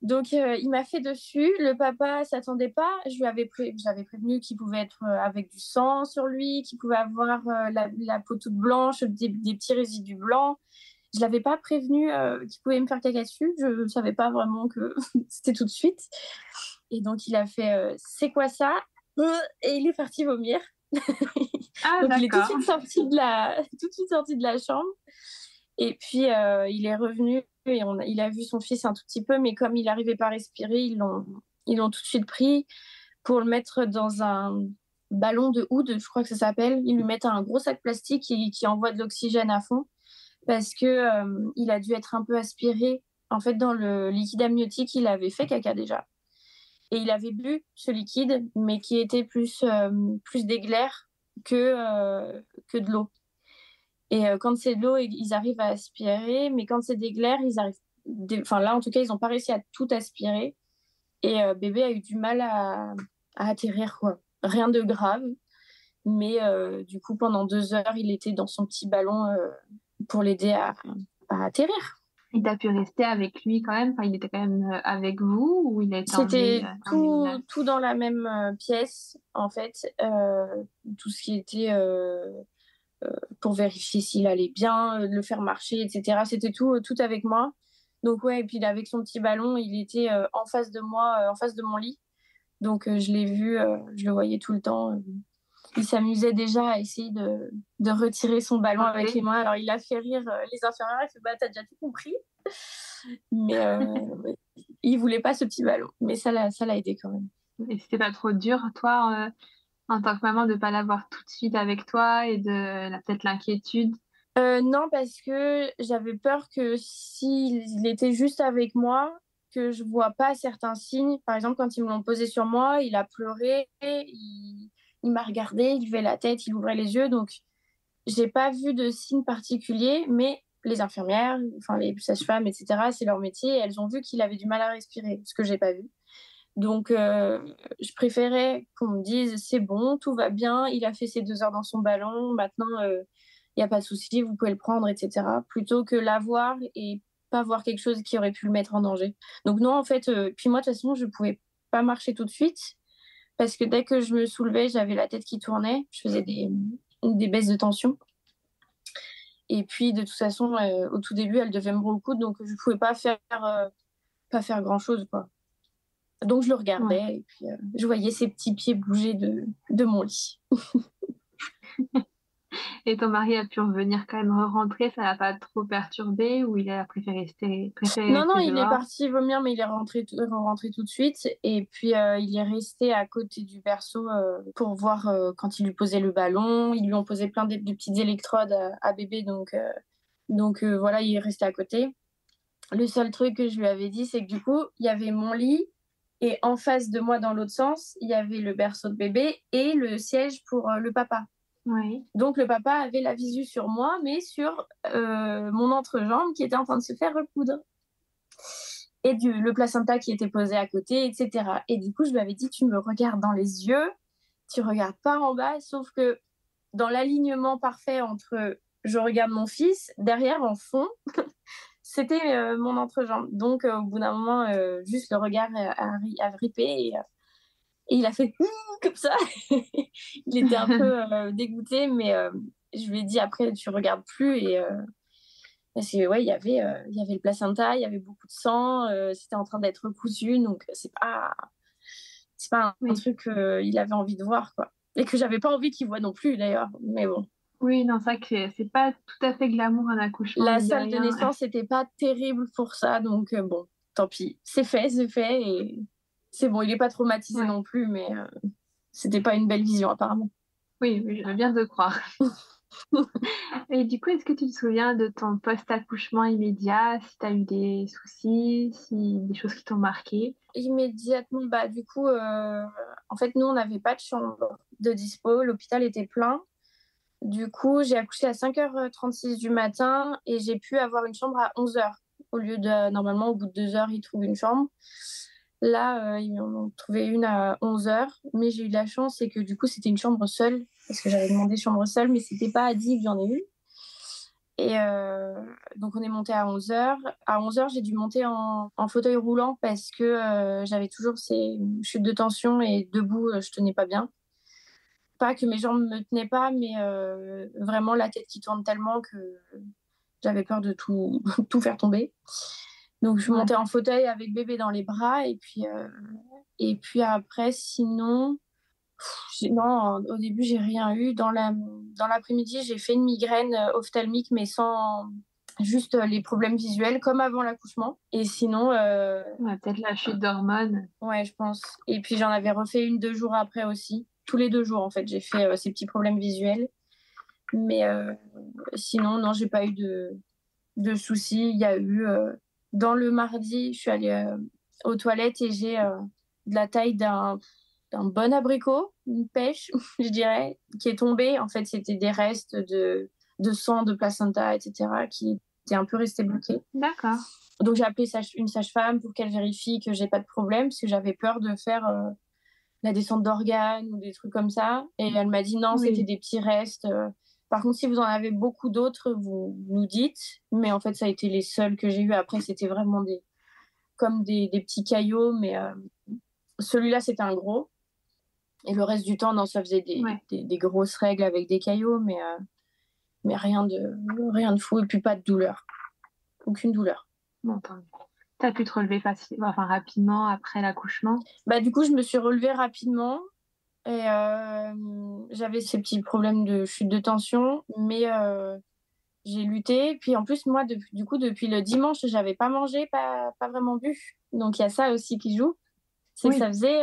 Donc il m'a fait dessus. Le papa s'attendait pas. J'avais prévenu qu'il pouvait être avec du sang sur lui, qu'il pouvait avoir la peau toute blanche, des petits résidus blancs. Je l'avais pas prévenu qu'il pouvait me faire caca dessus. Je savais pas vraiment que c'était tout de suite. Et donc il a fait c'est quoi ça? Et il est parti vomir. Ah, Donc il est tout de d'accord. suite sorti de la chambre. Et puis il est revenu et il a vu son fils un tout petit peu, mais comme il n'arrivait pas à respirer, ils l'ont tout de suite pris pour le mettre dans un ballon de oud, je crois que ça s'appelle. Ils lui mettent un gros sac plastique qui envoie de l'oxygène à fond parce que il a dû être un peu aspiré. En fait, dans le liquide amniotique, il avait fait caca déjà. Et il avait bu ce liquide, mais qui était plus d'éclair que de l'eau. Et quand c'est de l'eau, ils arrivent à aspirer, mais quand c'est des glaires, ils arrivent. Enfin, là, en tout cas, ils n'ont pas réussi à tout aspirer. Et bébé a eu du mal à atterrir, quoi. Rien de grave. Mais du coup, pendant 2 heures, il était dans son petit ballon pour l'aider à atterrir. Il t'a pu rester avec lui quand même? Enfin, il était quand même avec vous ou il a été enlevé C'était en tout dans la même pièce, en fait. Tout ce qui était pour vérifier s'il allait bien, le faire marcher, etc. C'était tout avec moi. Donc ouais, et puis avec son petit ballon, il était en face de moi, en face de mon lit. Donc je l'ai vu, je le voyais tout le temps. Il s'amusait déjà à essayer de retirer son ballon avec les mains. Alors il a fait rire les infirmières, il fait bah t'as déjà tout compris. Mais ouais, il voulait pas ce petit ballon. Mais ça l'a aidé quand même. Et c'était pas trop dur, toi, en tant que maman, de pas l'avoir tout de suite avec toi et peut-être l'inquiétude? Non, parce que j'avais peur que s'il était juste avec moi, que je vois pas certains signes. Par exemple, quand ils me l'ont posé sur moi, il a pleuré, il m'a regardé, il levait la tête, il ouvrait les yeux. Donc, j'ai pas vu de signes particuliers, mais les infirmières, enfin les sages-femmes, etc., c'est leur métier. Et elles ont vu qu'il avait du mal à respirer, ce que j'ai pas vu. Donc, je préférais qu'on me dise, c'est bon, tout va bien, il a fait ses 2 heures dans son ballon, maintenant, il n'y a pas de souci, vous pouvez le prendre, etc. Plutôt que l'avoir et pas voir quelque chose qui aurait pu le mettre en danger. Donc non, en fait, puis moi, de toute façon, je ne pouvais pas marcher tout de suite parce que dès que je me soulevais, j'avais la tête qui tournait, je faisais des baisses de tension. Et puis, de toute façon, au tout début, elle devait me brûler le coude, donc je ne pouvais pas faire grand-chose, quoi. Donc, je le regardais Ouais. et puis je voyais ses petits pieds bouger de mon lit. Et ton mari a pu revenir quand même rentrer, ça l'a pas trop perturbé ou il a préféré Non, non, rester il est dehors? parti vomir, mais il est rentré tout de suite. Et puis, il est resté à côté du berceau pour voir quand il lui posait le ballon. Ils lui ont posé plein de petites électrodes à bébé. Donc voilà, il est resté à côté. Le seul truc que je lui avais dit, c'est que du coup, il y avait mon lit. Et en face de moi, dans l'autre sens, il y avait le berceau de bébé et le siège pour le papa. Oui. Donc, le papa avait la visu sur moi, mais sur mon entrejambe qui était en train de se faire recoudre. Et le placenta qui était posé à côté, etc. Et du coup, je lui avais dit, tu me regardes dans les yeux, tu regardes pas en bas, sauf que dans l'alignement parfait entre je regarde mon fils, derrière, en fond, c'était mon entrejambe. Donc, au bout d'un moment, juste le regard a ripé et il a fait comme ça. Il était un peu dégoûté, mais je lui ai dit après, tu regardes plus parce que, ouais, il y avait le placenta, il y avait beaucoup de sang, c'était en train d'être cousu, donc c'est pas un Oui. truc qu'il avait envie de voir, quoi. Et que j'avais pas envie qu'il voit non plus, d'ailleurs. Mais bon. Oui, non, c'est vrai que c'est pas tout à fait glamour un accouchement, La mine de salle de rien. naissance n'était pas terrible pour ça, donc bon, tant pis. C'est fait, et c'est bon, il est pas traumatisé Ouais. non plus, mais c'était pas une belle vision, apparemment. Oui, oui, je veux bien te croire. Et du coup, est-ce que tu te souviens de ton post-accouchement immédiat, si tu as eu des soucis, si des choses qui t'ont marqué? Immédiatement, bah, du coup, en fait, nous, on n'avait pas de chambre de dispo, l'hôpital était plein. Du coup, j'ai accouché à 5h36 du matin et j'ai pu avoir une chambre à 11h. Au lieu de, normalement, au bout de 2 heures, ils trouvent une chambre. Là, ils en ont trouvé une à 11h, mais j'ai eu de la chance, c'est que du coup, c'était une chambre seule, parce que j'avais demandé chambre seule, mais c'était pas dit que j'en ai une. Et donc, on est monté à 11h. À 11h, j'ai dû monter en fauteuil roulant parce que j'avais toujours ces chutes de tension et debout, je tenais pas bien. Pas que mes jambes me tenaient pas, mais vraiment la tête qui tourne tellement que j'avais peur de tout, tout faire tomber. Donc, je suis Ouais. montée en fauteuil avec bébé dans les bras. Et puis après, sinon, non, au début, j'ai rien eu. Dans l'après-midi, j'ai fait une migraine ophtalmique, mais sans juste les problèmes visuels, comme avant l'accouchement. Et sinon, Ouais, peut-être la chute d'hormones. ouais, je pense. Et puis, j'en avais refait une 2 jours après aussi. Tous les 2 jours, en fait, j'ai fait ces petits problèmes visuels. Mais sinon, non, j'ai pas eu de soucis. Il y a eu, dans le mardi, je suis allée aux toilettes et j'ai de la taille d'un bon abricot, une pêche, je dirais, qui est tombée. En fait, c'était des restes de sang, de placenta, etc., qui étaient un peu restés bloqués. D'accord. Donc, j'ai appelé une sage-femme pour qu'elle vérifie que j'ai pas de problème, parce que j'avais peur de faire la descente d'organes ou des trucs comme ça. Et elle m'a dit non, c'était Oui. des petits restes. Par contre, si vous en avez beaucoup d'autres, vous nous dites. Mais en fait, ça a été les seuls que j'ai eu. Après, c'était vraiment comme des petits caillots, mais celui-là, c'était un gros. Et le reste du temps, non, ça faisait Ouais. des grosses règles avec des caillots, mais rien de fou. Et puis pas de douleur. Aucune douleur. Bon, tant mieux. T'as pu te relever enfin, rapidement après l'accouchement? Bah, du coup, je me suis relevée rapidement. Et j'avais ces petits problèmes de chute de tension, mais j'ai lutté. Puis en plus, moi, du coup, depuis le dimanche, j'avais pas mangé, pas vraiment bu. Donc il y a ça aussi qui joue. C'est que ça Oui. faisait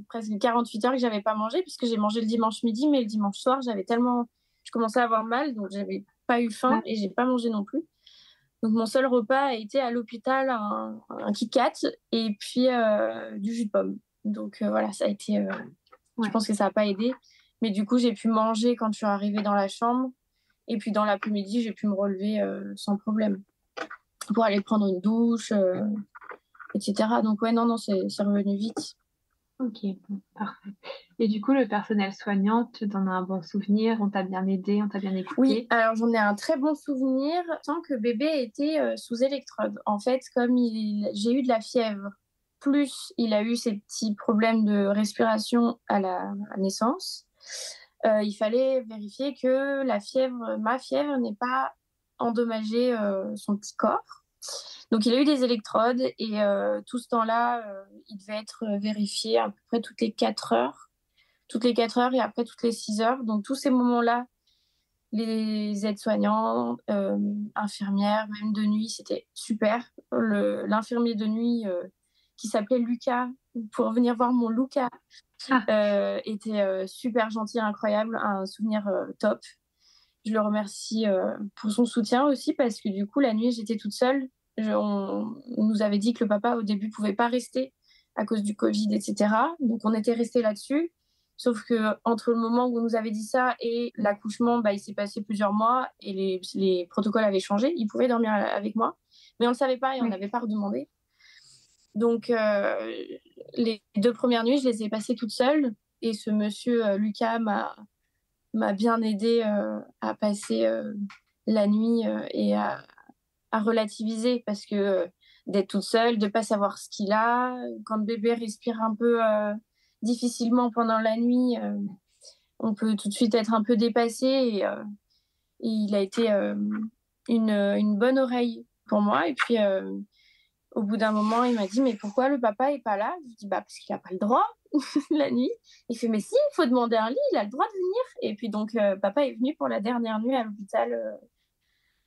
presque 48 heures que j'avais pas mangé, puisque j'ai mangé le dimanche midi, mais le dimanche soir, je commençais à avoir mal, donc j'avais pas eu faim Ouais. et j'ai pas mangé non plus. Donc mon seul repas a été à l'hôpital un Kit Kat et puis du jus de pomme. Donc voilà, ça a été. Je Ouais. pense que ça n'a pas aidé. Mais du coup, j'ai pu manger quand je suis arrivée dans la chambre. Et puis dans l'après-midi, j'ai pu me relever sans problème pour aller prendre une douche. etc. Donc ouais, non, c'est revenu vite. Ok, bon, parfait. Et du coup, le personnel soignant, tu en as un bon souvenir? On t'a bien aidé, on t'a bien Oui, écouté? alors j'en ai un très bon souvenir tant que bébé était sous électrode. En fait, comme j'ai eu de la fièvre, plus il a eu ces petits problèmes de respiration à la naissance, il fallait vérifier que ma fièvre, n'ait pas endommagé son petit corps. Donc il a eu des électrodes et tout ce temps-là, il devait être vérifié à peu près toutes les 4 heures. Toutes les 4 heures et après toutes les 6 heures. Donc tous ces moments-là, les aides-soignants, infirmières, même de nuit, c'était super. L'infirmier de nuit qui s'appelait Lucas, pour venir voir mon Lucas, Ah, était super gentil, incroyable, un souvenir top. Je le remercie pour son soutien aussi parce que du coup, la nuit, j'étais toute seule. On nous avait dit que le papa, au début, pouvait pas rester à cause du Covid, etc. Donc, on était resté là-dessus. Sauf que entre le moment où on nous avait dit ça et l'accouchement, bah, il s'est passé plusieurs mois et les protocoles avaient changé. Il pouvait dormir avec moi, mais on ne le savait pas et on oui. n'avait pas redemandé. Donc, les 2 premières nuits, je les ai passées toute seule. Et ce monsieur Lucas m'a bien aidé à passer la nuit et à relativiser parce que d'être toute seule, de pas savoir ce qu'il a, quand le bébé respire un peu difficilement pendant la nuit, on peut tout de suite être un peu dépassé et il a été une bonne oreille pour moi. Et puis au bout d'un moment, il m'a dit mais pourquoi le papa est pas là? Je lui dis bah parce qu'il a pas le droit la nuit. Il fait mais si, il faut demander un lit, il a le droit de venir. Et puis donc papa est venu pour la dernière nuit à l'hôpital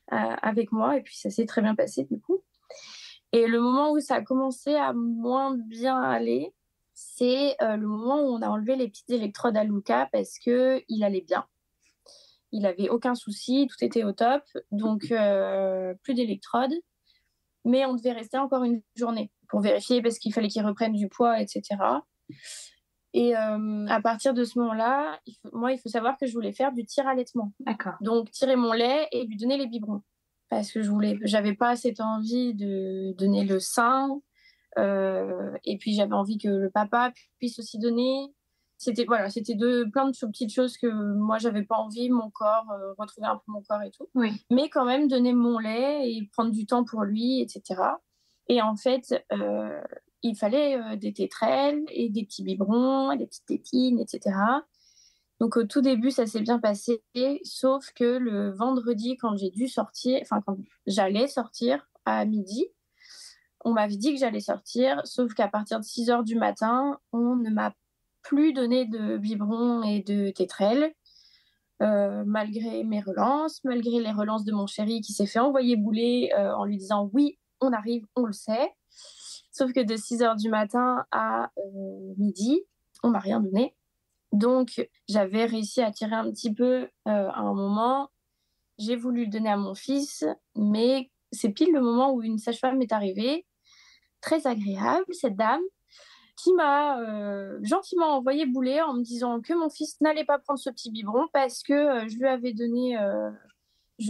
avec moi et puis ça s'est très bien passé du coup. Et le moment où ça a commencé à moins bien aller, c'est le moment où on a enlevé les petites électrodes à Luca parce que il allait bien. Il avait aucun souci, tout était au top. Donc plus d'électrodes, mais on devait rester encore une journée pour vérifier parce qu'il fallait qu'il reprenne du poids, etc. Et à partir de ce moment-là, moi, il faut savoir que je voulais faire du tir-allaitement. D'accord. Donc, tirer mon lait et lui donner les biberons. Parce que j'avais pas cette envie de donner le sein. Et puis, j'avais envie que le papa puisse aussi donner. C'était plein de petites choses que moi, j'avais pas envie, mon corps, retrouver un peu mon corps et tout. Oui. Mais quand même, donner mon lait et prendre du temps pour lui, etc. Et en fait, il fallait des tétrelles et des petits biberons, et des petites tétines, etc. Donc au tout début, ça s'est bien passé, sauf que le vendredi, quand j'ai dû sortir, enfin quand j'allais sortir à midi, on m'avait dit que j'allais sortir, sauf qu'à partir de 6 heures du matin, on ne m'a plus donné de biberons et de tétrelles, malgré mes relances, malgré les relances de mon chéri qui s'est fait envoyer bouler en lui disant oui, on arrive, on le sait. Sauf que de 6 heures du matin à midi, on m'a rien donné. Donc, j'avais réussi à tirer un petit peu à un moment. J'ai voulu le donner à mon fils, mais c'est pile le moment où une sage-femme est arrivée, très agréable, cette dame, qui m'a gentiment envoyé bouler en me disant que mon fils n'allait pas prendre ce petit biberon parce que je lui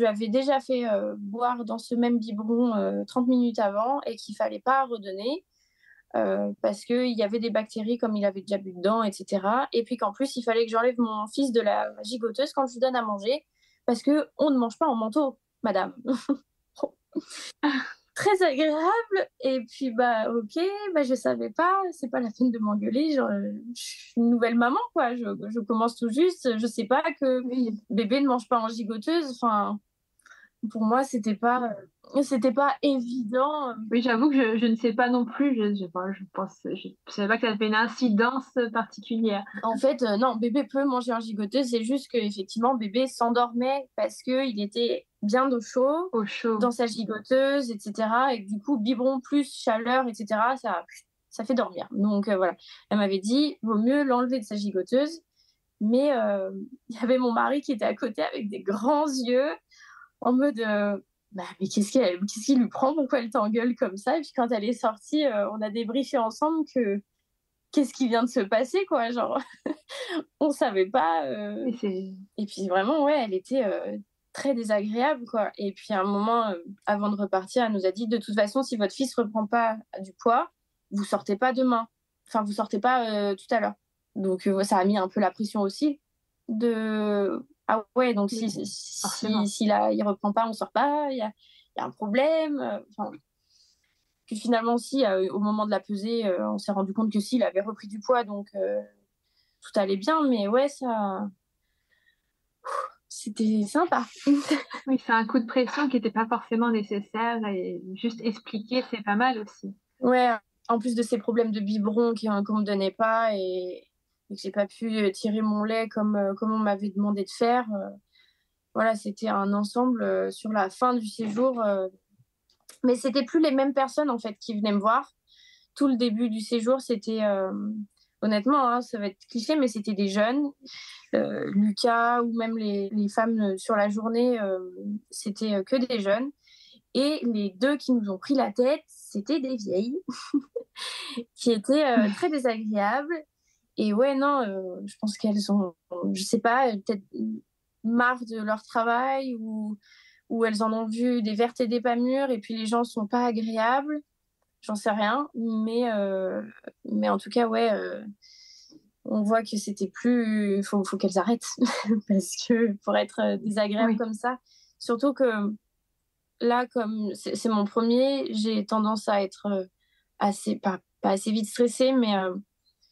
avais déjà fait boire dans ce même biberon 30 minutes avant et qu'il fallait pas redonner parce qu'il y avait des bactéries comme il avait déjà bu dedans, etc. Et puis qu'en plus, il fallait que j'enlève mon fils de la gigoteuse quand je lui donne à manger parce qu'on ne mange pas en manteau, madame. Très agréable. Et puis, bah, ok, bah, je savais pas, c'est pas la peine de m'engueuler. Genre, je suis une nouvelle maman, quoi. Je commence tout juste. Je sais pas que Oui. bébé ne mange pas en gigoteuse. Enfin, pour moi, c'était pas évident. Oui, j'avoue que je ne sais pas non plus. Je savais pas que ça avait une incidence particulière. En fait, non, bébé peut manger en gigoteuse. C'est juste qu'effectivement, bébé s'endormait parce qu'il était bien au chaud Au chaud. dans sa gigoteuse, etc. Et du coup, biberon plus chaleur, etc., ça fait dormir. Donc voilà, elle m'avait dit, vaut mieux l'enlever de sa gigoteuse. Mais il y avait mon mari qui était à côté avec des grands yeux en mode bah, mais qu'est-ce qui lui prend? Pourquoi elle t'engueule comme ça? Et puis quand elle est sortie, on a débriefé ensemble que qu'est-ce qui vient de se passer, quoi. Genre, on savait pas. Et c'est... Et puis vraiment, ouais, elle était très désagréable, quoi. Et puis à un moment, avant de repartir, elle nous a dit: «De toute façon, si votre fils reprend pas du poids, vous sortez pas demain. Enfin, vous sortez pas, tout à l'heure». Donc ouais, ça a mis un peu la pression aussi de ah ouais, donc Oui, forcément. si là, il reprend pas, on sort pas, il y a un problème, enfin puis finalement aussi, au moment de la pesée, on s'est rendu compte que si, il avait repris du poids donc tout allait bien mais ouais, ça c'était sympa. Oui, c'est un coup de pression qui était pas forcément nécessaire et juste expliquer, c'est pas mal aussi. Ouais, en plus de ces problèmes de biberon qu'on me donnait pas et que j'ai pas pu, tirer mon lait comme on m'avait demandé de faire, voilà, c'était un ensemble, sur la fin du séjour, mais c'était plus les mêmes personnes, en fait, qui venaient me voir. Tout le début du séjour, c'était, honnêtement, hein, ça va être cliché, mais c'était des jeunes. Lucas ou même les femmes, sur la journée, c'était, que des jeunes et les 2 qui nous ont pris la tête, c'était des vieilles qui étaient, très désagréables et ouais, non, je pense qu'elles ont, je sais pas, peut-être marre de leur travail ou elles en ont vu des vertes et des pas mûres et puis les gens sont pas agréables. J'en sais rien, mais en tout cas, ouais, on voit que c'était plus faut qu'elles arrêtent parce que pour être, désagréable Oui, comme ça, surtout que là, comme c'est mon premier, j'ai tendance à être, assez pas assez vite stressée, mais,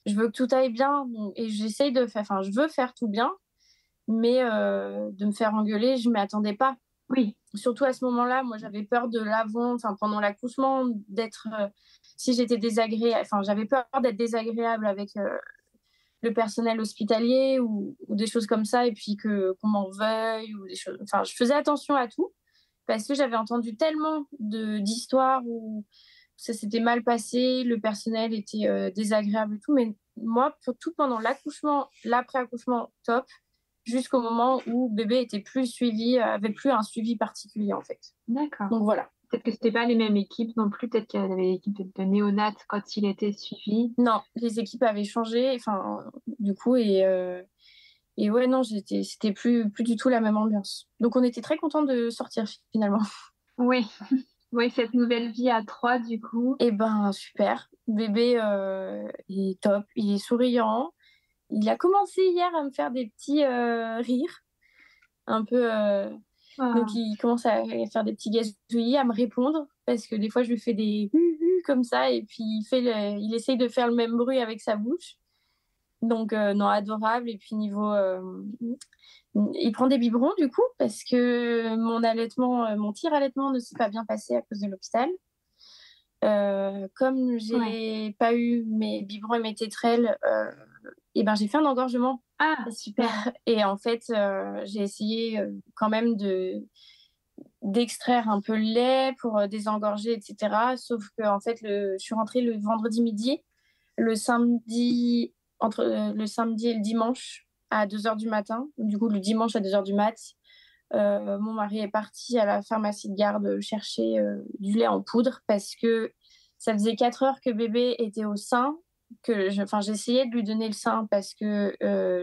je veux que tout aille bien donc et j'essaye de faire enfin, je veux faire tout bien, mais, de me faire engueuler, je m'y attendais pas. oui, Surtout à ce moment-là, moi, j'avais peur de l'avant, enfin, pendant l'accouchement, d'être, si j'étais désagréable, enfin, j'avais peur d'être désagréable avec, le personnel hospitalier ou des choses comme ça et puis qu'on m'en veuille ou des choses enfin, je faisais attention à tout parce que j'avais entendu tellement d'histoires où ça s'était mal passé, le personnel était, désagréable et tout, mais moi, pour tout pendant l'accouchement, l'après-accouchement, top, jusqu'au moment où bébé était plus suivi, avait plus un suivi particulier, en fait. d'accord. Donc voilà. Peut-être que c'était pas les mêmes équipes non plus, peut-être qu'il y avait l'équipe de néonates quand il était suivi. Non, les équipes avaient changé, enfin, du coup et ouais, non, c'était plus du tout la même ambiance. Donc on était très contents de sortir finalement. Oui, oui, cette nouvelle vie à 3 du coup. Et ben, super. Bébé, il est top, il est souriant. Il a commencé hier à me faire des petits, rires, un peu, donc Ah, il commence à faire des petits gazouillis, à me répondre parce que des fois je lui fais des «hu hu» comme ça et puis il essaye de faire le même bruit avec sa bouche. Donc non, adorable et puis niveau, il prend des biberons du coup parce que mon tir allaitement ne s'est pas bien passé à cause de l'hôpital. Comme ouais. j'ai pas eu mes biberons et mes tétrelles, et ben, j'ai fait un engorgement Ah, super. et en fait, j'ai essayé, quand même d'extraire un peu le lait pour, désengorger et cetera. Sauf qu'en fait, je suis rentrée le vendredi midi. Le samedi le samedi et le dimanche à 2 heures du matin. Du coup, le dimanche à 2 heures du mat, mon mari est parti à la pharmacie de garde chercher, du lait en poudre parce que ça faisait 4 heures que bébé était au sein, j'essayais de lui donner le sein parce que,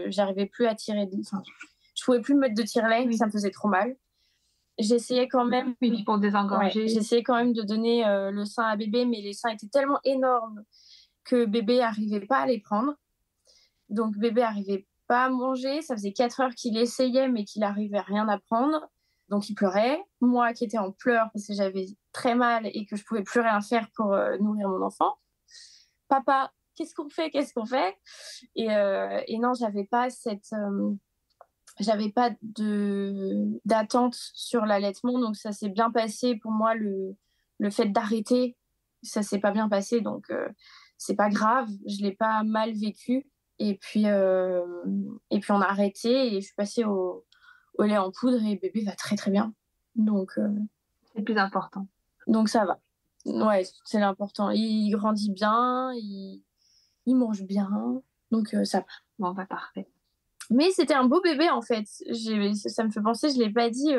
j'arrivais plus à tirer enfin, je pouvais plus me mettre de tire-lait, Oui. ça me faisait trop mal. J'essayais quand même Oui, puis pour ouais, désengorger. j'essayais quand même de donner, le sein à bébé, mais les seins étaient tellement énormes que bébé arrivait pas à les prendre. Donc bébé arrivait pas à manger, ça faisait 4 heures qu'il essayait mais qu'il arrivait rien à prendre. Donc il pleurait. Moi qui étais en pleurs parce que j'avais très mal et que je pouvais plus rien faire pour nourrir mon enfant. Papa, qu'est-ce qu'on fait? Qu'est-ce qu'on fait? Et non, j'avais pas d'attente sur l'allaitement, donc ça s'est bien passé pour moi le fait d'arrêter, ça s'est pas bien passé, donc c'est pas grave, je l'ai pas mal vécu. Et puis on a arrêté et je suis passée au lait en poudre et bébé va très très bien. Donc, C'est le plus important. donc ça va. Ouais, c'est l'important. Il grandit bien, il mange bien, donc ça va. Bon, bah, parfait. Mais c'était un beau bébé en fait. Ça me fait penser, je l'ai pas dit.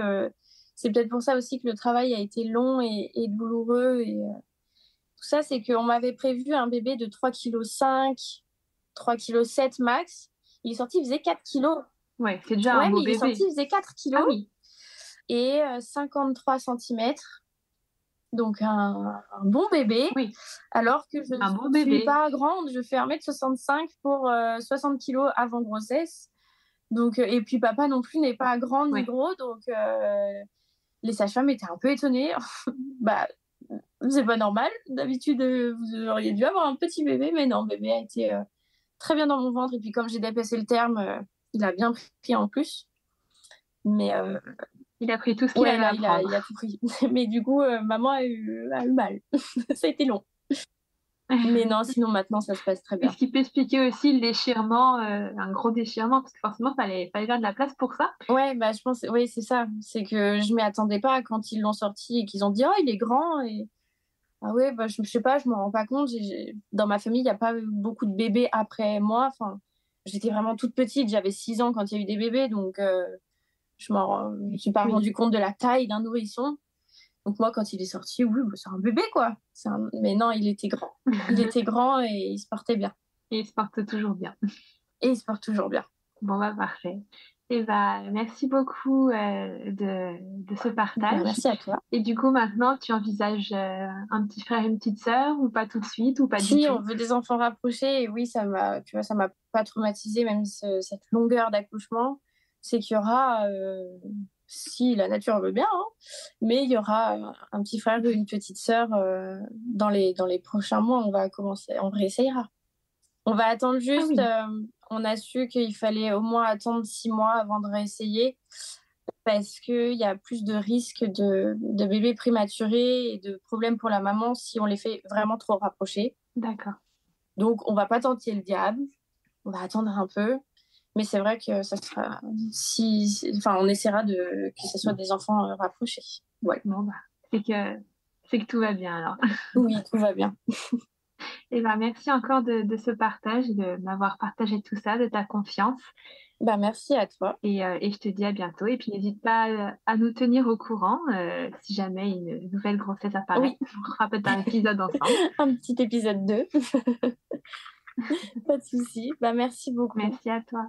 C'est peut-être pour ça aussi que le travail a été long et douloureux. Et tout ça, c'est qu'on m'avait prévu un bébé de 3,5 kg, 3,7 kg max. Il est sorti, il faisait 4 kilos. Ouais, c'est déjà un Ouais, beau mais il est sorti, bébé. il faisait 4 Ah kilos. oui, et 53 centimètres. Donc un bon bébé, Oui, alors que je un beau ne suis bébé. pas grande, je fais 1,65 m pour 60 kilos avant grossesse. Donc, et puis papa non plus n'est pas grand ni Oui. gros, donc les sages-femmes étaient un peu étonnées. Bah, c'est pas normal. D'habitude, vous auriez dû avoir un petit bébé, mais non, bébé a été très bien dans mon ventre. Et puis comme j'ai dépassé le terme, il a bien pris en plus. Mais Il a pris tout ce qu'il ouais, avait à prendre. il a tout pris. Mais du coup, maman a eu mal. Ça a été long. Mais non, sinon maintenant, ça se passe très Est-ce bien. qu'il peut expliquer aussi le déchirement, un gros déchirement, parce que forcément, fallait faire de la place pour ça. Ouais, bah, je pense, oui, c'est ça. C'est que je m'y attendais pas quand ils l'ont sorti et qu'ils ont dit, oh, il est grand. Et ah ouais, bah, je sais pas, je m'en rends pas compte. Dans ma famille, il n'y a pas eu beaucoup de bébés après moi. Enfin, j'étais vraiment toute petite. J'avais 6 ans quand il y a eu des bébés. Donc, je me suis pas Oui. rendu compte de la taille d'un nourrisson. Donc, moi, quand il est sorti, oui, bah, c'est un bébé, quoi. Mais non, il était grand. Il était grand et il se portait bien. Et il se porte toujours bien. Et il se porte toujours bien. Bon, bah, parfait. Et bah, merci beaucoup de ce Bah, partage. merci à toi. Et du coup, maintenant, tu envisages un petit frère et une petite sœur, ou pas tout de suite, ou pas du Si tout? on veut des enfants rapprochés, et oui, tu vois, ça m'a pas traumatisé, même cette longueur d'accouchement. C'est qu'il y aura, si la nature veut bien, hein, mais il y aura un petit frère et une petite sœur dans les prochains mois. On réessayera. On va attendre Ah juste, oui, on a su qu'il fallait au moins attendre 6 mois avant de réessayer parce qu'il y a plus de risques de bébés prématurés et de problèmes pour la maman si on les fait vraiment trop rapprocher. d'accord. Donc, on va pas tenter le diable. On va attendre un peu. Mais c'est vrai que ça sera enfin, on essaiera que ce soit des enfants rapprochés. Ouais. Bon, bah, c'est que tout va bien alors. Oui, tout va bien. Et ben, merci encore de ce partage, de m'avoir partagé tout ça, de ta confiance. Bah, merci à toi. Et je te dis à bientôt. Et puis n'hésite pas à nous tenir au courant si jamais une nouvelle grossesse apparaît. Oui, On fera peut-être un épisode ensemble. un petit épisode 2. Pas de souci. Bah, merci beaucoup. Merci à toi.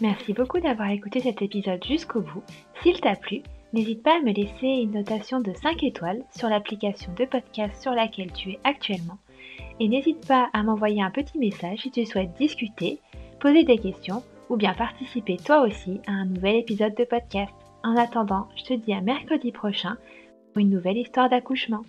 Merci beaucoup d'avoir écouté cet épisode jusqu'au bout. S'il t'a plu, n'hésite pas à me laisser une notation de 5 étoiles sur l'application de podcast sur laquelle tu es actuellement. Et n'hésite pas à m'envoyer un petit message si tu souhaites discuter, poser des questions ou bien participer toi aussi à un nouvel épisode de podcast. En attendant, je te dis à mercredi prochain pour une nouvelle histoire d'accouchement.